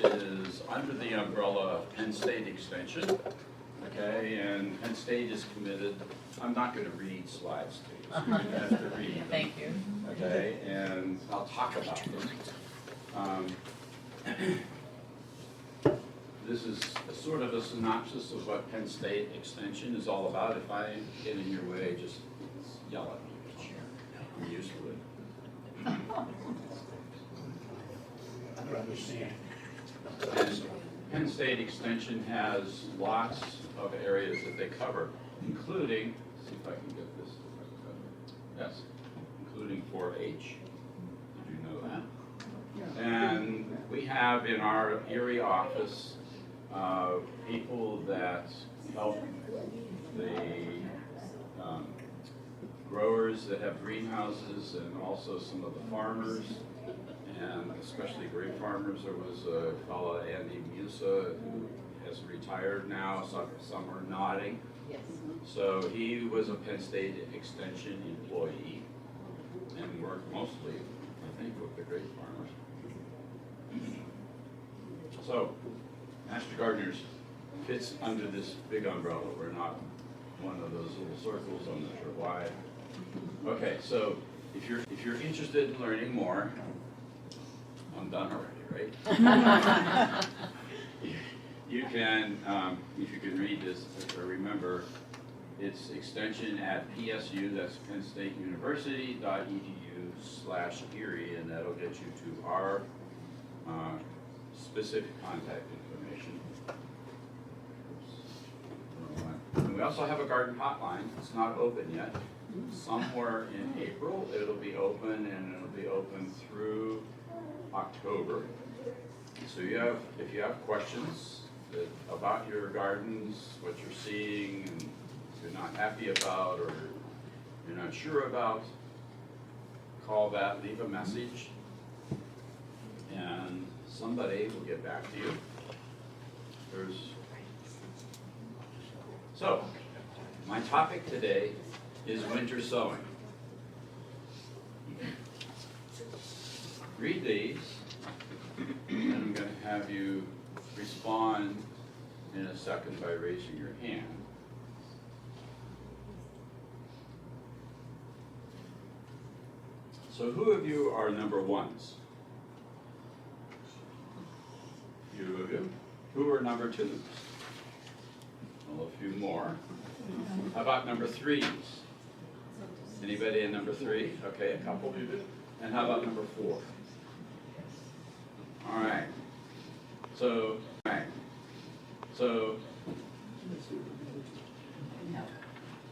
is under the umbrella of Penn State Extension, okay, and Penn State is committed. I'm not going to read slides to you, so you have to read them. Thank you. Okay, and I'll talk about them. This is sort of a synopsis of what Penn State Extension is all about. If I get in your way, just yell at me. I'm used to it. I don't understand. And Penn State Extension has lots of areas that they cover, including, see if I can get this. Yes, including 4-H. Did you know that? And we have in our Erie office people that help the growers that have greenhouses and also some of the farmers, and especially grape farmers. There was a fellow, Andy Musa, who has retired now, some are nodding. Yes. So he was a Penn State Extension employee and worked mostly, I think, with the grape farmers. So, Master Gardeners fits under this big umbrella. We're not one of those little circles, I'm not sure why. Okay, so if you're interested in learning more, I'm done already, right? You can, if you can read this or remember, it's extension at PSU, that's Penn State University.edu/Erie, and that'll get you to our specific contact information. And we also have a garden hotline. It's not open yet. Somewhere in April it'll be open, and it'll be open through October. So if you have questions about your gardens, what you're seeing, and you're not happy about or you're not sure about, call that, leave a message, and somebody will get back to you. So, my topic today is winter sowing. Read these, and I'm going to have you respond in a second by raising your hand. So who of you are number ones? Few of you. Who are number twos? Well, a few more. How about number threes? Anybody in number three? Okay, a couple. And how about number four? All right. So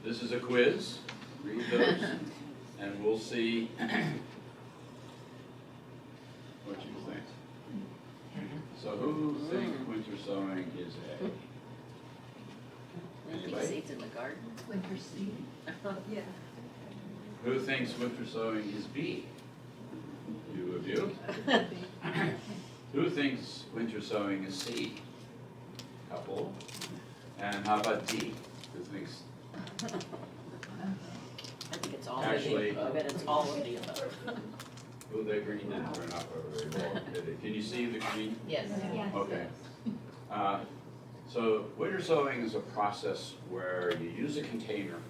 this is a quiz. Read those, and we'll see what you think. So who thinks winter sowing is A? Anybody? Seeds in the garden. Winter seed. Yeah. Who thinks winter sowing is B? Few of you. Who thinks winter sowing is C? Couple. And how about D? Who thinks? I think it's all Actually- of the above. I bet it's all of the above. Oh, the green didn't turn up very well, did it? Can you see the green? Yes. Okay. So winter sowing is a process where you use a container,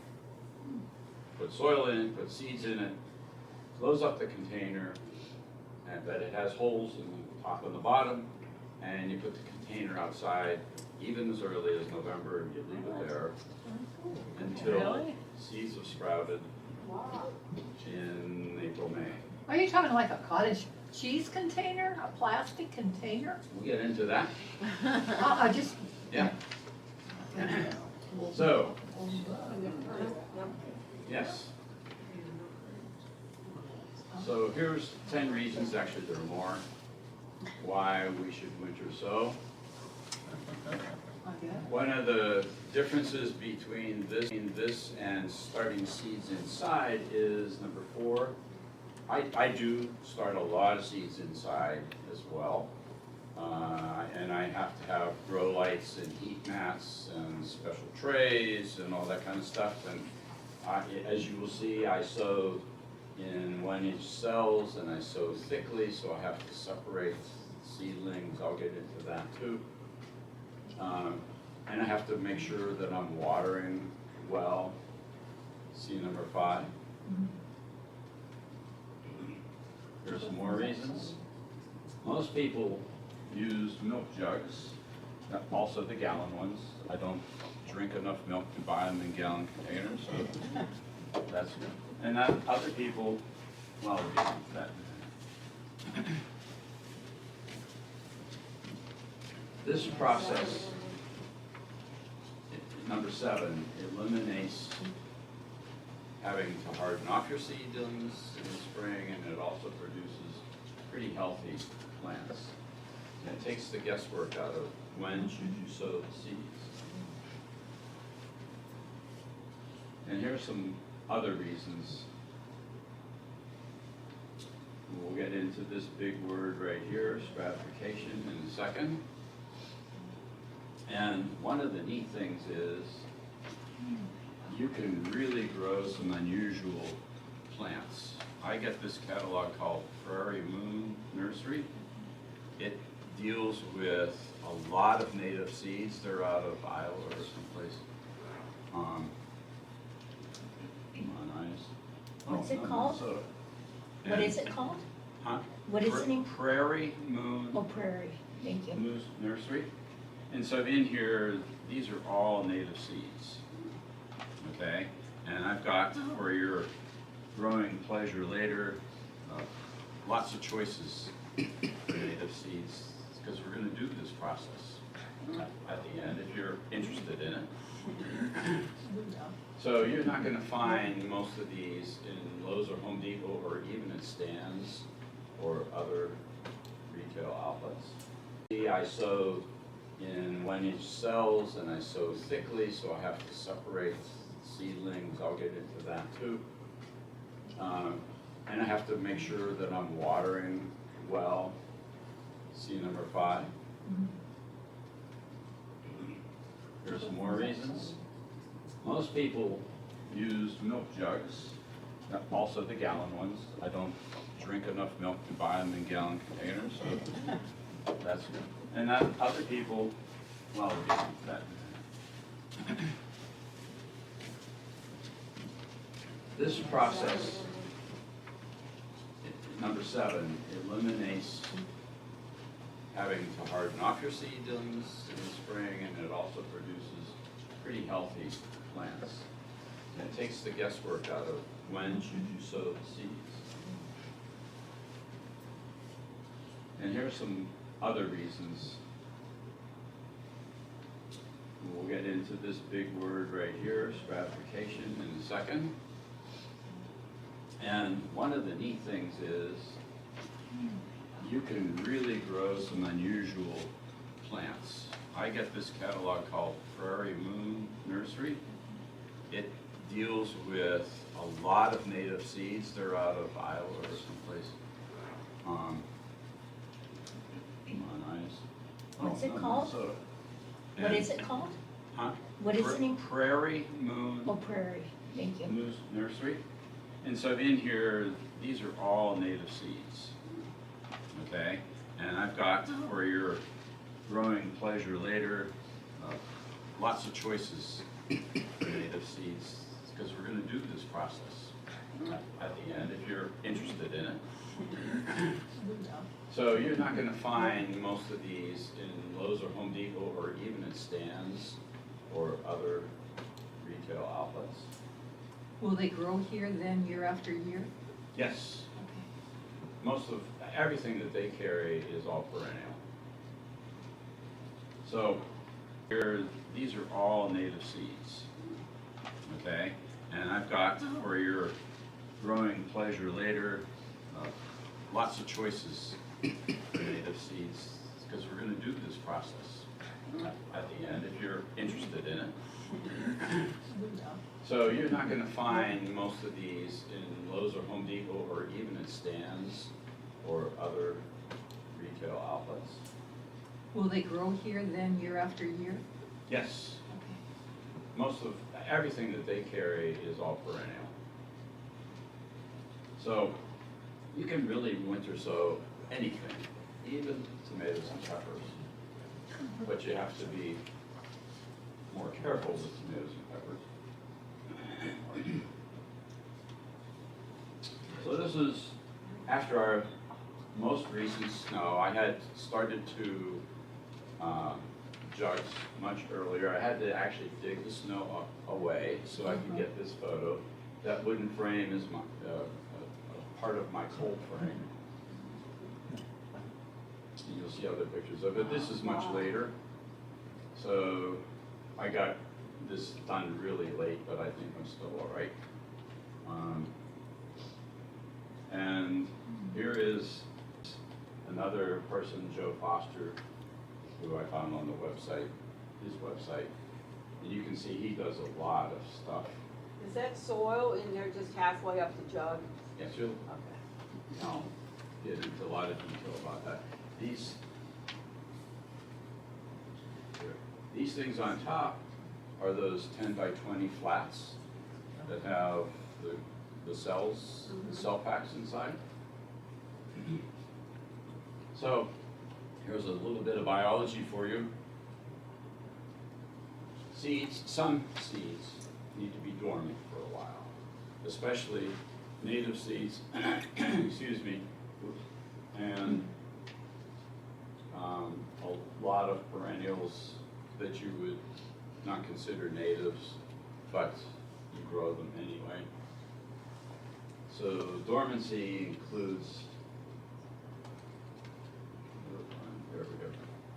put soil in it, put seeds in it, close up the container, and but it has holes in the top and the bottom, and you put the container outside even as early as November, and you leave it there until Really? seeds have sprouted in April, May. Are you talking like a cottage cheese container, a plastic container? We'll get into that. Just. Yeah. So, yes. So here's 10 reasons, actually there are more, why we should winter sow. One of the differences between this and starting seeds inside is number 4. I do start a lot of seeds inside as well. And I have to have grow lights and heat mats and special trays and all that kind of stuff. And as you will see, I sow in 1-inch cells and I sow thickly, so I have to separate seedlings, I'll get into that too. And I have to make sure that I'm watering well, C number 5. Here's some more reasons. Most people use milk jugs, also the gallon ones. I don't drink enough milk to buy them in gallon containers, so that's good. And that other people, well, we'll get into that. This process, number 7, eliminates having to harden off your seedlings in the spring, and it also produces pretty healthy plants. And it takes the guesswork out of when should you sow the seeds. And here's some other reasons. We'll get into this big word right here, stratification, in a second. And one of the neat things is you can really grow some unusual plants. I get this catalog called Prairie Moon Nursery. It deals with a lot of native seeds. They're out of Iowa or someplace. What's it called? Minnesota. What is it called? Huh? What is the name? Prairie Moon Oh, Prairie, thank you. Nursery. And so in here, these are all native seeds. Okay? And I've got, for your growing pleasure later, lots of choices for native seeds, because we're going to do this process at the end if you're interested in it. So you're not going to find most of these in Lowe's or Home Depot or even at stands or other retail outlets. I sow in 1-inch cells, and I sow thickly, so I have to separate seedlings. I'll get into that too. And I have to make sure that I'm watering well, C number 5. Here's some more reasons. Most people use milk jugs, also the gallon ones. I don't drink enough milk to buy them in gallon containers, so that's good. And that other people, well, we'll get into that. This process, number 7, eliminates having to harden off your seedlings in the spring, and it also produces pretty healthy plants. And it takes the guesswork out of when should you sow the seeds. And here's some other reasons. We'll get into this big word right here, stratification, in a second. And one of the neat things is you can really grow some unusual plants. I get this catalog called Prairie Moon Nursery. It deals with a lot of native seeds. They're out of Iowa or someplace. What's it called? Minnesota. What is it called? Huh? What is the name? Prairie Moon Oh, Prairie, thank you. Nursery. And so in here, these are all native seeds. Okay? And I've got, for your growing pleasure later, lots of choices for native seeds, because we're going to do this process at the end if you're interested in it. So you're not going to find most of these in Lowe's or Home Depot or even at stands or other retail outlets. Will they grow here then year after year? Yes. Okay. Most of everything that they carry is all perennial. So here, these are all native seeds. Okay? And I've got, for your growing pleasure later, lots of choices for native seeds, because we're going to do this process at the end if you're interested in it. So you're not going to find most of these in Lowe's or Home Depot or even at stands or other retail outlets. Will they grow here then year after year? Yes. Okay. Most of everything that they carry is all perennial. So you can really winter sow anything even tomatoes and peppers. But you have to be more careful with tomatoes and peppers. So this is after our most recent snow. I had started to judge much earlier. I had to actually dig the snow away so I could get this photo. That wooden frame is my, part of my cold frame. And you'll see other pictures of it. This is much later. So I got this done really late, but I think I'm still all right. And here is another person, Joe Foster, who I found on the website, his website. And you can see he does a lot of stuff. Is that soil in there just halfway up the jug? Yes, you'll Okay. now get into a lot of detail about that. These things on top are those 10 by 20 flats that have the cells, the cell packs inside. So here's a little bit of biology for you. Seeds, some seeds need to be dormant for a while, especially native seeds, excuse me, and a lot of perennials that you would not consider natives, but you grow them anyway. So dormancy includes, there we go,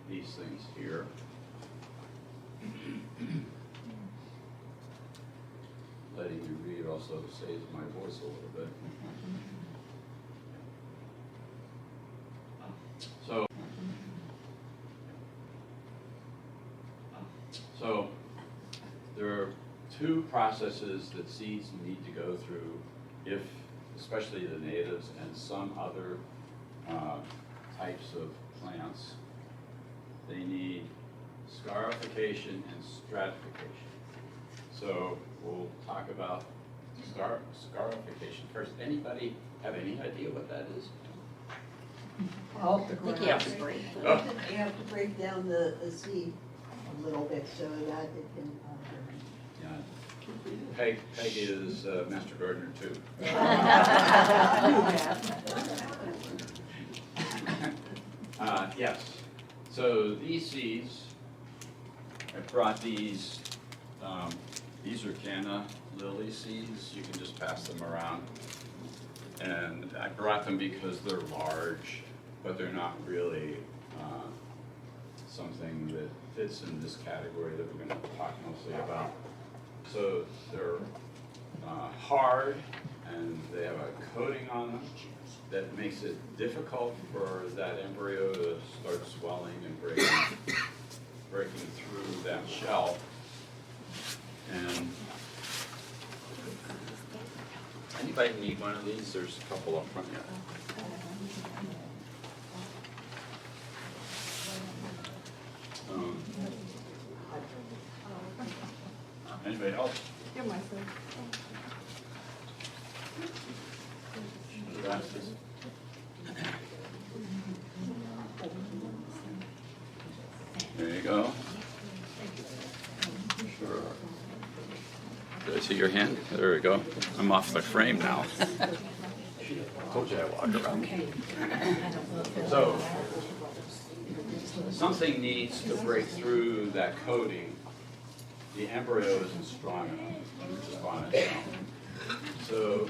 these things here. Letting you read also saves my voice a little bit. So there are two processes that seeds need to go through, if, especially the natives and some other types of plants. They need scarification and stratification. So we'll talk about scarification first. Anybody have any idea what that is? Off the I think ground. you have to break them. Oh. You have to break down the seed a little bit so that it can. Yeah. Peg is master gardener too. Yes. So these seeds, I brought these. These are canna lily seeds. You can just pass them around. And I brought them because they're large, but they're not really something that fits in this category that we're going to talk mostly about. So they're hard, and they have a coating on them that makes it difficult for that embryo to start swelling and breaking through that shell. And anybody need one of these? There's a couple up front here. Anybody else? Give myself. Glasses? There you go. Sure. Did I see your hand? There we go. I'm off the frame now. Told you I walk around. So, something needs to break through that coating. The embryo isn't strong enough on its own. So,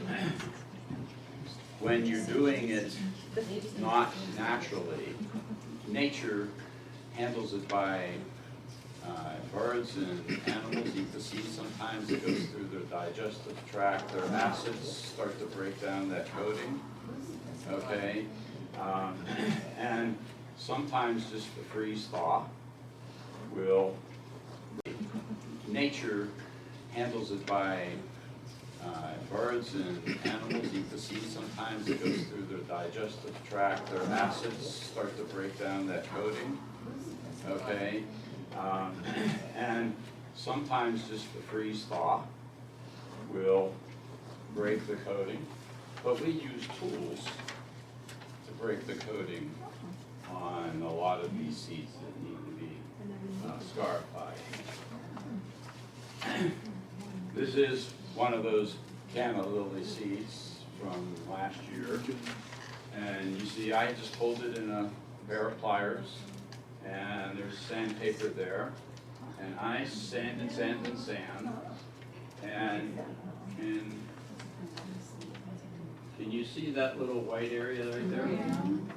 when you're doing it not naturally, nature handles it by birds and animals eat the seed sometimes. It goes through their digestive tract. Their acids start to break down that coating. Okay? And sometimes just the freeze thaw will. Nature handles it by birds and animals eat the seed sometimes. It goes through their digestive tract. Their acids start to break down that coating. Okay? And sometimes just the freeze thaw will break the coating, but we use tools to break the coating on a lot of these seeds that need to be scarified. This is one of those canna lily seeds from last year. And you see, I just hold it in a pair of pliers, and there's sandpaper there. And I sand and sand and sand. And can you see that little white area right there?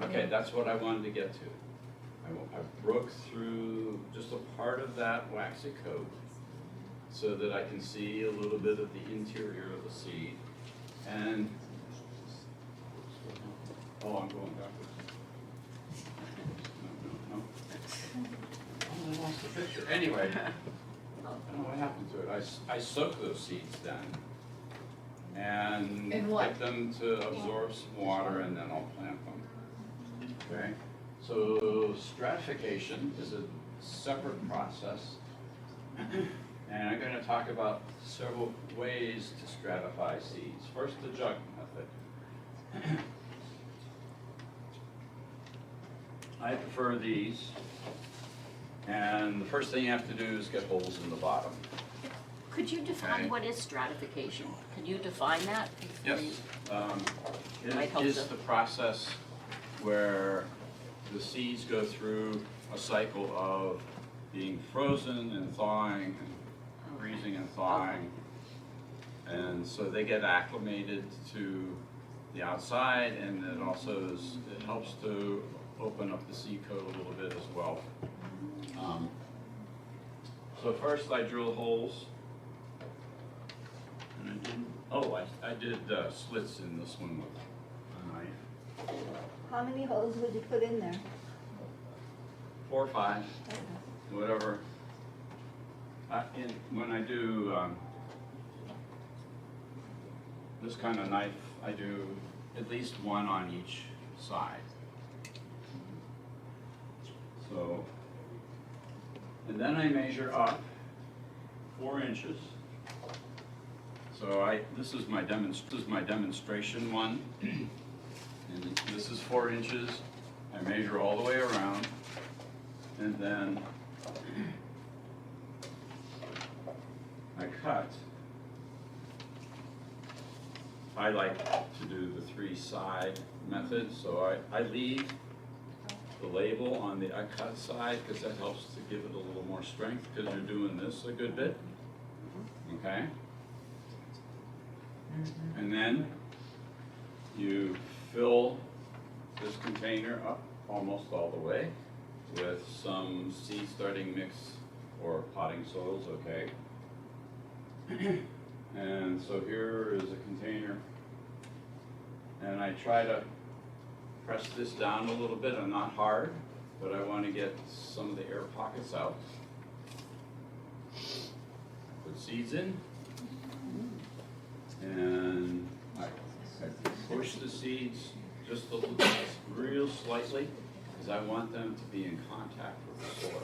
Okay, that's what I wanted to get to. I broke through just a part of that waxy coat so that I can see a little bit of the interior of the seed. And, oh, I'm going backwards. No. Oh, I lost the picture. Anyway, I don't know what happened to it. I soaked those seeds then. And In what? get them to absorb some water, and then I'll plant them. Okay? So stratification is a separate process. And I'm going to talk about several ways to stratify seeds. First, the jug method. I prefer these. And the first thing you have to do is get holes in the bottom. Could you define Okay. what is stratification? Can you define that? Yes. Might help It is to- the process where the seeds go through a cycle of being frozen and thawing and freezing and thawing. And so they get acclimated to the outside, and it also it helps to open up the seed coat a little bit as well. So first I drill holes. And I did slits in this one with a knife. How many holes would you put in there? 4 or 5, whatever. When I do this kind of knife, I do at least one on each side. So, and then I measure up 4 inches. So this is my demonstration one, and this is 4 inches. I measure all the way around, and then I cut. I like to do the 3-side method, so I leave the label on the cut side because that helps to give it a little more strength because you're doing this a good bit. Okay? And then you fill this container up almost all the way with some seed starting mix or potting soils, okay? And so here is a container, and I try to press this down a little bit, and not hard, but I want to get some of the air pockets out. Put seeds in, and I push the seeds just a little, real slightly, because I want them to be in contact with the soil.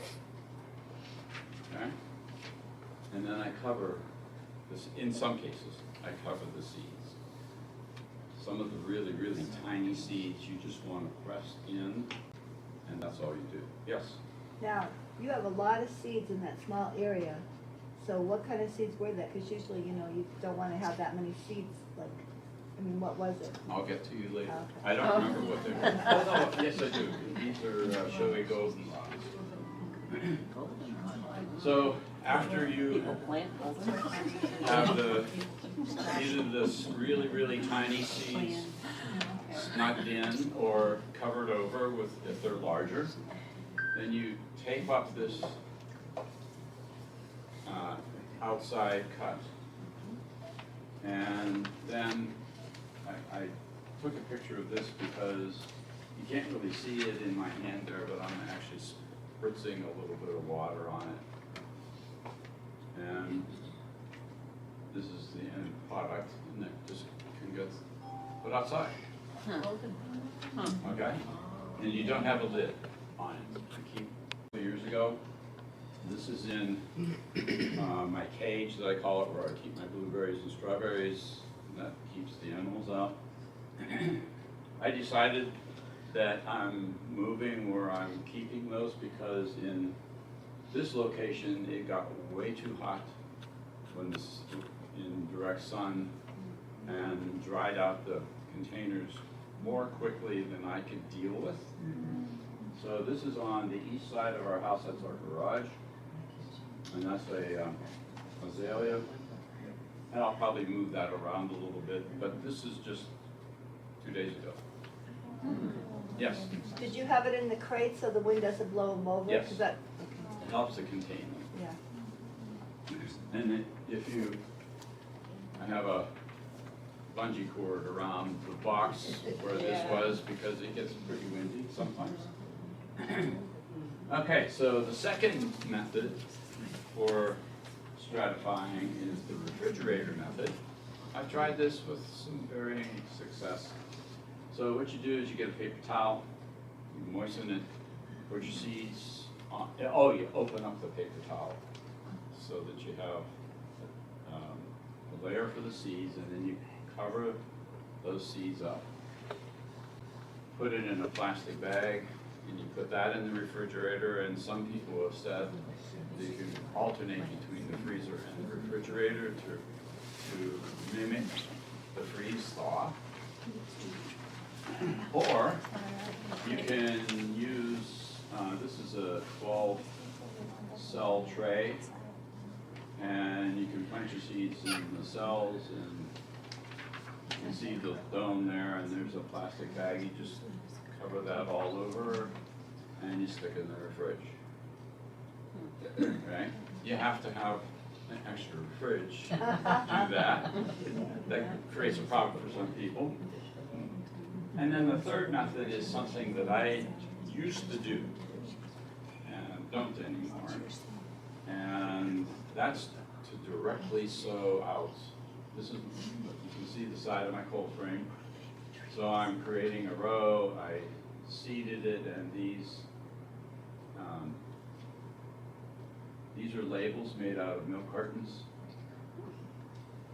Okay? And then I cover this, in some cases, I cover the seeds. Some of the really, really tiny seeds, you just want to press in, and that's all you do. Yes? Now, you have a lot of seeds in that small area, so what kind of seeds were that? Because usually, you don't want to have that many seeds, what was it? I'll get to you later. Okay. I don't remember what they were. Oh, no, yes, I do. These are showy golden. So after you People plant golden. have either this really, really tiny seeds snugged in or covered over with, if they're larger, then you tape up this outside cut. And then I took a picture of this because you can't really see it in my hand there, but I'm actually spritzing a little bit of water on it. And this is the end product, and it just can get put outside. Okay? And you don't have a lid on it. I keep, years ago, this is in my cage that I call it, where I keep my blueberries and strawberries, and that keeps the animals out. I decided that I'm moving or I'm keeping those because in this location, it got way too hot when it's in direct sun and dried out the containers more quickly than I could deal with. So this is on the east side of our house, that's our garage. And that's a azalea. And I'll probably move that around a little bit, but this is just 2 days ago. Yes, Did you have it in the crate so the wind doesn't blow them over? Yes. 'Cause that, it helps to contain them. yeah. And I have a bungee cord around the box where this Yeah. was because it gets pretty windy sometimes. Okay, so the second method for stratifying is the refrigerator method. I've tried this with some varying success. So what you do is you get a paper towel, you moisten it, put your seeds on, you open up the paper towel so that you have a layer for the seeds, and then you cover those seeds up. Put it in a plastic bag, and you put that in the refrigerator, and some people have said that you can alternate between the freezer and the refrigerator to mimic the freeze thaw. Or you can use, this is a 12 cell tray, and you can plant your seeds in the cells, and you can see the dome there, and there's a plastic bag. You just cover that all over, and you stick it in the fridge. Okay? You have to have an extra fridge to do that. That creates a problem for some people. And then the third method is something that I used to do and don't anymore. And that's to directly sow out. This is, you can see the side of my cold frame. So I'm creating a row, I seeded it, and these are labels made out of milk cartons.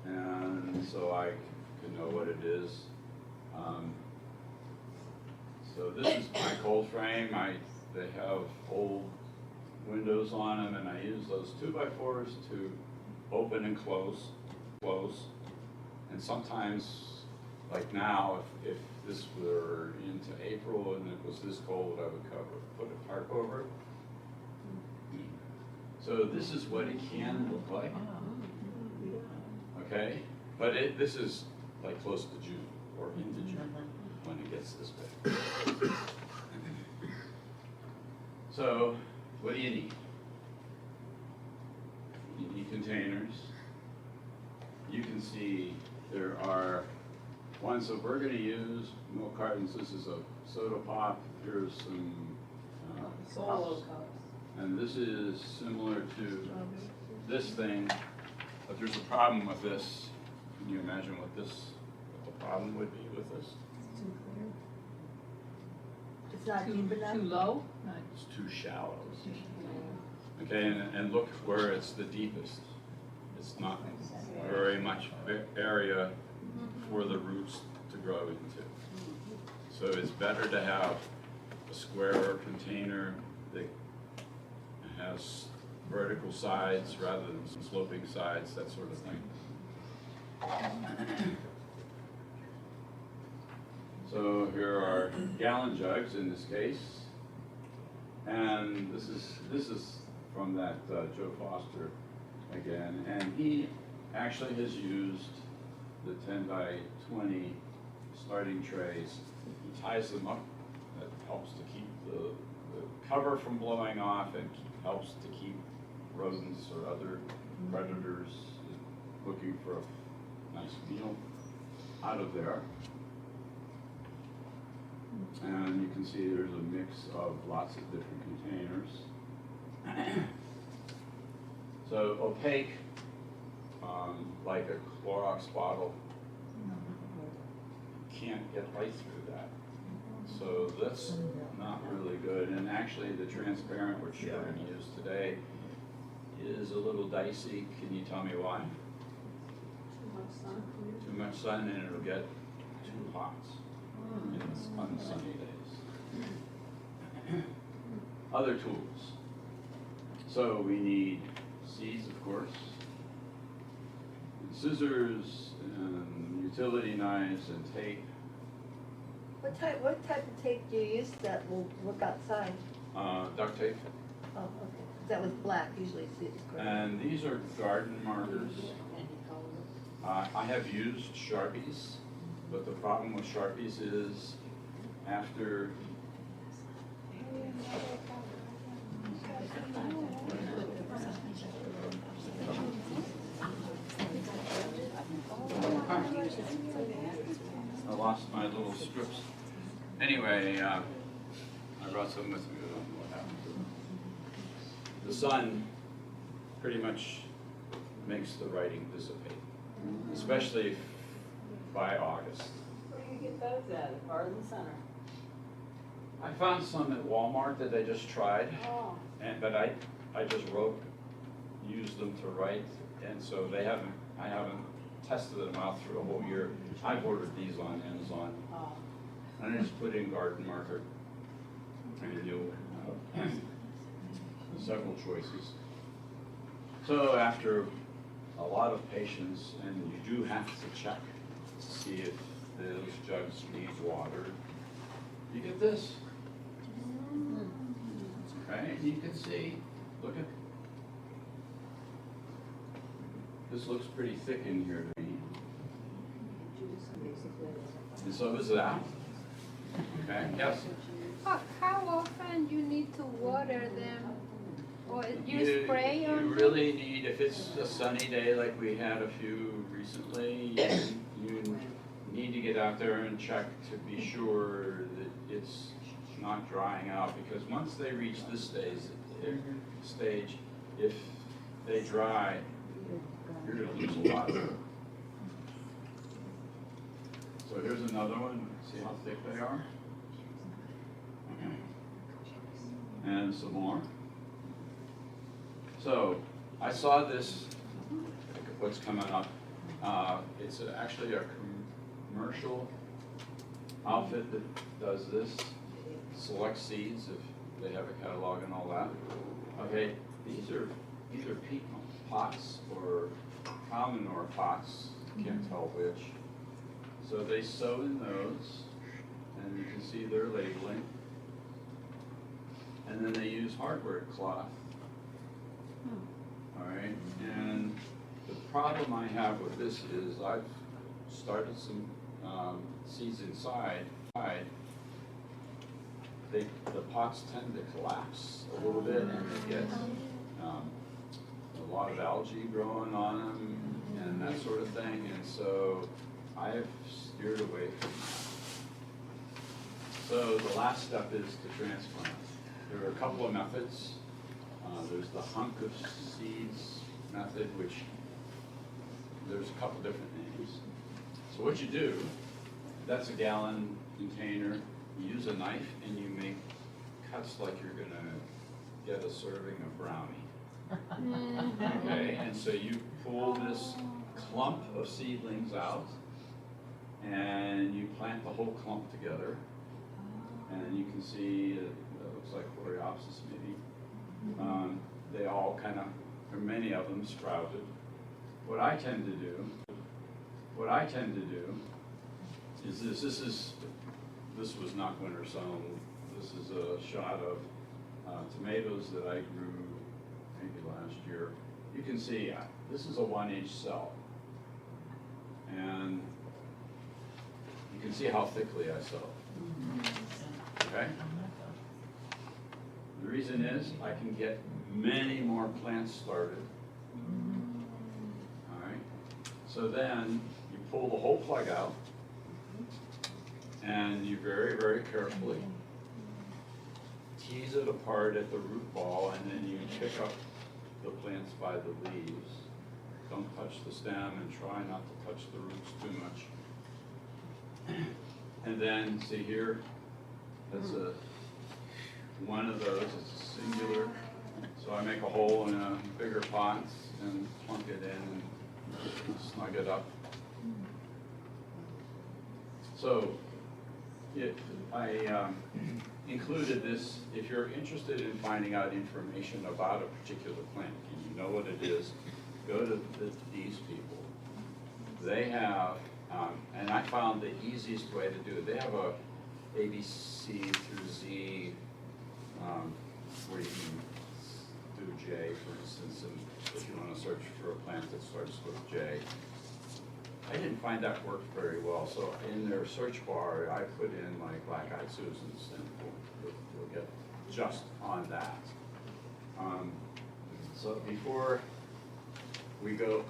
And so I can know what it is. So this is my cold frame. They have old windows on them, and I use those 2x4s to open and close. And sometimes, like now, if this were into April and it was this cold, I would put a tarp over it. So this is what it can look like. Okay, but this is like close to June or into June when it gets this big. So what do you need? You need containers. You can see there are ones that we're going to use, milk cartons. This is a soda pop. Here's some Solo cups. and this is similar to this thing, but there's a problem with this. Can you imagine what the problem would be with this? It's not deep enough? Too low? It's too shallow. Okay, and look where it's the deepest. It's not very much area for the roots to grow into. So it's better to have a square container that has vertical sides rather than some sloping sides, that sort of thing. So here are gallon jugs in this case. And this is from that Joe Foster again, and he actually has used the 10 by 20 starting trays. He ties them up. That helps to keep the cover from blowing off, and helps to keep rodents or other predators looking for a nice meal out of there. And you can see there's a mix of lots of different containers. So opaque, like a Clorox bottle, can't get right through that. So that's not really good. And actually the transparent, which we're going to use today, is a little dicey. Can you tell me why? Too much sun. Too much sun and it'll get too hot on sunny days. other tools. So we need seeds, of course, and scissors, and utility knives, and tape. What type of tape do you use that will work outside? Duct tape. Oh, okay. That was black, usually it's gray. And these are garden markers. I have used Sharpies, but the problem with Sharpies is after I lost my little strips. Anyway, I brought some with me. I don't know what happened to them. The sun pretty much makes the writing dissipate, especially by August. Where do you get those at? At Garden Center? I found some at Walmart that I just tried, Oh. but I just used them to write, and so I haven't tested them out through a whole year. I've ordered these on Amazon, Oh. and I just put in garden marker, and you'll have several choices. So after a lot of patience, and you do have to check to see if those jugs need water, you get this. Okay, and you can see, look at, this looks pretty thick in here to me. And so is that. Okay, yes? How often you need to water them? Or you spray on You them? really need, if it's a sunny day like we had a few recently, you need to get out there and check to be sure that it's not drying out, because once they reach this stage, if they dry, you're gonna lose a lot of them. So here's another one, see how thick they are? And some more. So I saw this, what's coming up. It's actually a commercial outfit that does this, Select Seeds, if they have a catalog and all that. Okay, these are either peat pots or cow manure pots, can't tell which. So they sow in those, and you can see their labeling. And then they use hardware cloth. All right, and the problem I have with this is I've started some seeds inside. The pots tend to collapse a little bit, and they get a lot of algae growing on them and that sort of thing, and so I've steered away from that. So the last step is to transplant. There are a couple of methods. There's the hunk of seeds method, which there's a couple different names. So what you do, that's a gallon container. You use a knife and you make cuts like you're gonna get a serving of brownie. Okay, and so you pull this clump of seedlings out and you plant the whole clump together. And you can see it looks like Coreopsis maybe. They all kind of, or many of them, sprouted. What I tend to do is this was not winter sown. This is a shot of tomatoes that I grew maybe last year. You can see this is a 1-inch cell, and you can see how thickly I sow. Okay. The reason is I can get many more plants started. All right. So then you pull the whole plug out, and you very, very carefully tease it apart at the root ball, and then you pick up the plants by the leaves. Don't touch the stem, and try not to touch the roots too much. And then see here, that's one of those. It's a singular. So I make a hole in a bigger pot and plunk it in and snug it up. So I included this, if you're interested in finding out information about a particular plant, and you know what it is, go to these people. They have, and I found the easiest way to do it, they have a ABC through Z, where you can do J, for instance, and if you want to search for a plant that starts with J. I didn't find that worked very well, so in their search bar, I put in like black-eyed Susans, and we'll get just on that. So before we go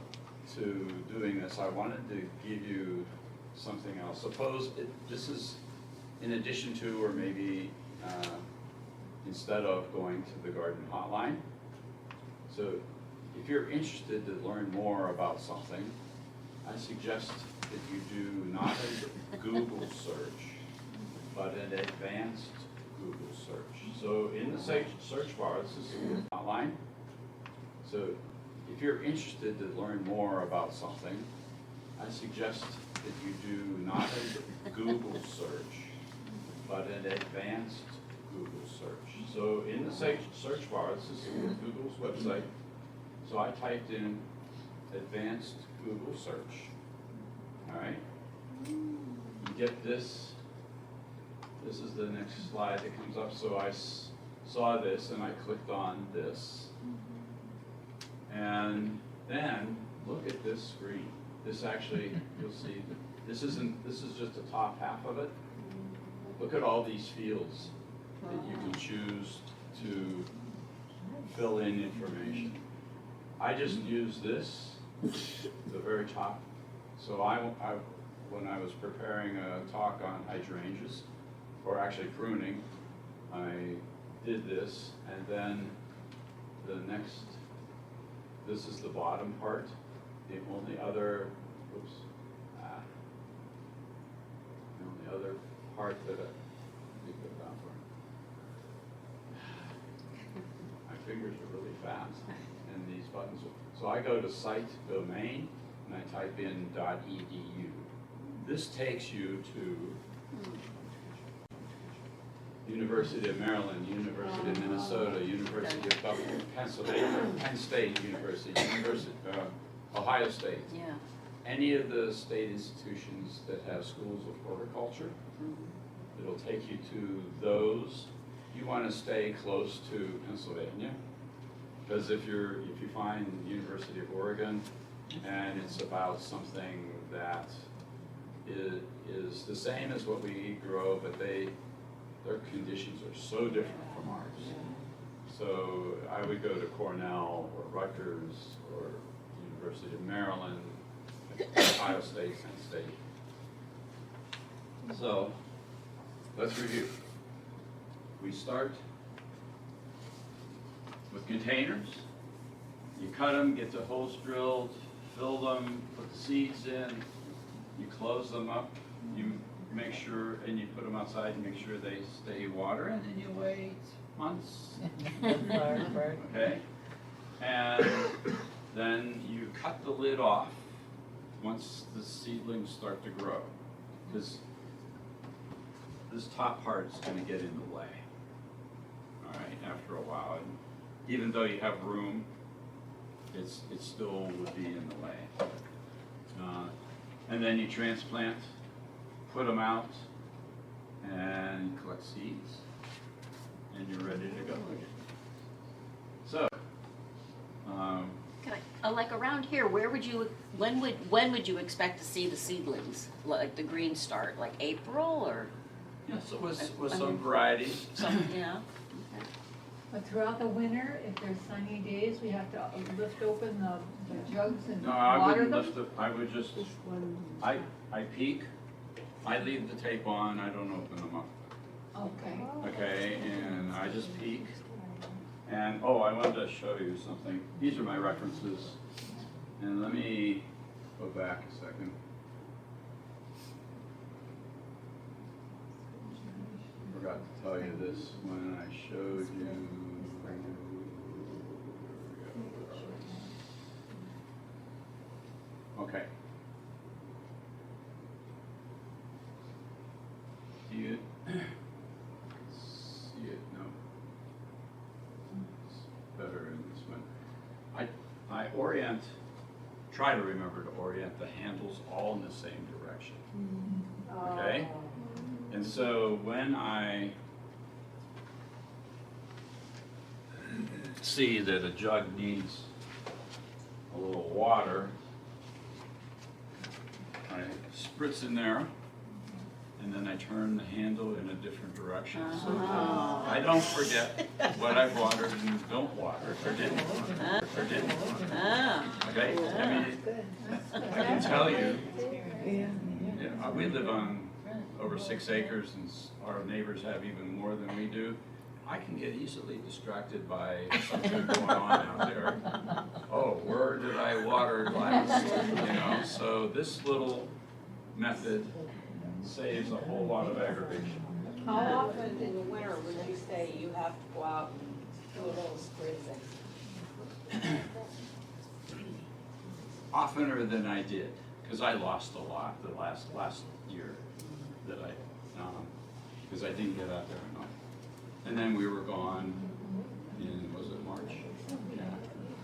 to doing this, I wanted to give you something else. Suppose this is in addition to, or maybe instead of going to the garden hotline. So if you're interested to learn more about something, I suggest that you do not a Google search, but an advanced Google search. So in the search bar, this is the hotline. So if you're interested to learn more about something, I suggest that you do not a Google search, but an advanced Google search. So in the search bar, this is Google's website. So I typed in advanced Google search. All right. You get this. This is the next slide that comes up. So I saw this and I clicked on this. And then look at this screen. This actually, you'll see, this is just the top half of it. Look at all these fields that you can choose to fill in information. I just use this, the very top. So when I was preparing a talk on hydrangeas, or actually pruning, I did this, and then the next, this is the bottom part. The only other, the only other part that let me put it down for my fingers are really fast, and these buttons. So I go to site domain, and I type in .edu. This takes you to University of Maryland, University of Minnesota, University of Pennsylvania, Penn State University, Ohio State. Yeah. Any of the state institutions that have schools of horticulture, it'll take you to those. You want to stay close to Pennsylvania, because if you find University of Oregon and it's about something that is the same as what we grow, but their conditions are so different from ours. So I would go to Cornell or Rutgers or University of Maryland, Ohio State, Penn State. So let's review. We start with containers. You cut them, get the holes drilled, fill them, put the seeds in, you close them up, you make sure, and you put them outside and make sure they stay water, and then you wait months. Okay? And then you cut the lid off once the seedlings start to grow, because this top part is going to get in the way. All right, after a while, and even though you have room, it still would be in the way. And then you transplant, put them out, and collect seeds, and you're ready to go again. So, Like around here, when would you expect to see the seedlings, like the green start, like April or? yes, it was some varieties. Yeah. Okay. But throughout the winter, if there's sunny days, we have to lift open the jugs and No, I water wouldn't them? lift it, I would just, This one. I peek, I leave the tape on, I don't open them up. Okay. Okay, and I just peek. And, oh, I wanted to show you something. These are my references. And let me go back a second. Forgot to tell you this when I showed you. Okay. try to remember to orient the handles all in the same direction. Okay? And so when I see that a jug needs a little water, I spritz in there, and then I turn the handle in a different direction. So that I don't forget what I've watered and don't water, or didn't water, or didn't water. Okay? I mean, I can tell you, yeah, we live on over 6 acres, and our neighbors have even more than we do. I can get easily distracted by something going on out there. Oh, where did I water last? You know, so this little method saves a whole lot of aggravation. How often in the winter would you say you have to go out and do a little spritzing? Oftener than I did, because I lost a lot the last year that because I didn't get out there enough. And then we were gone in, was it March? Yeah.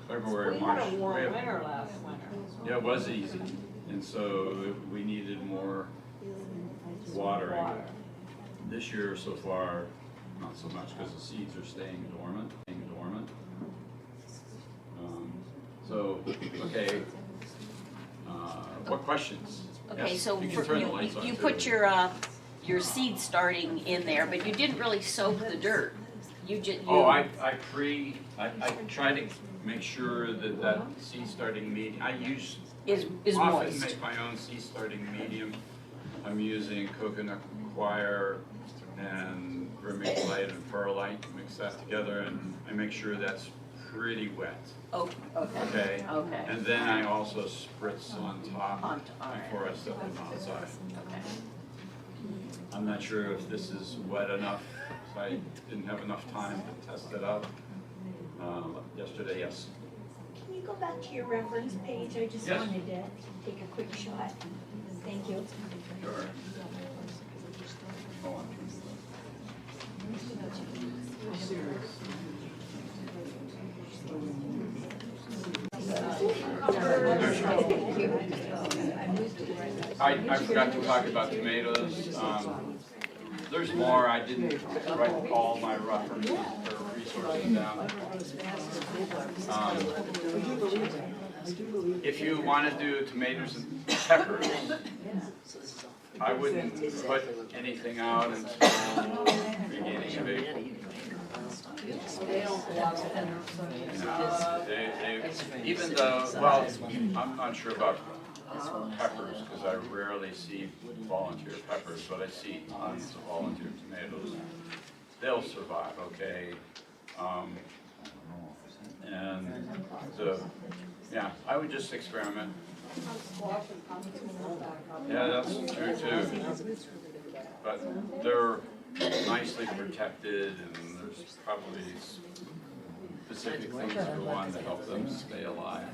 February, We March. had a warm winter last winter. Yeah, it was easy, and so we needed more watering. This year so far, not so much, because the seeds are staying dormant. So, okay, what questions? Okay, Yes, so you can for, turn the lights on, you too. put your seed starting in there, but you didn't really soak the dirt. You just, Oh, I try to make sure that seed starting medium, I use, is often moist. make my own seed starting medium. I'm using coconut coir and vermiculite and perlite, mix that together, and I make sure that's pretty wet. Oh, okay. Okay? Okay. And then I also spritz on top On top, all right. before I set them outside. Okay. I'm not sure if this is wet enough, so I didn't have enough time to test it out. Yesterday, yes. Can you go back to your reference page? I just Yes. wanted to take a quick shot. Thank you. Sure. Go on. I forgot to talk about tomatoes. There's more. I didn't write all my references or resources down. If you want to do tomatoes and peppers, I wouldn't put anything out until the beginning of April. Even though, well, I'm not sure about peppers because I rarely see volunteer peppers, but I see tons of volunteer tomatoes. They'll survive, okay. And so, yeah, I would just experiment. Yeah, that's true too. But they're nicely protected, and there's probably specific things go on to help them stay alive.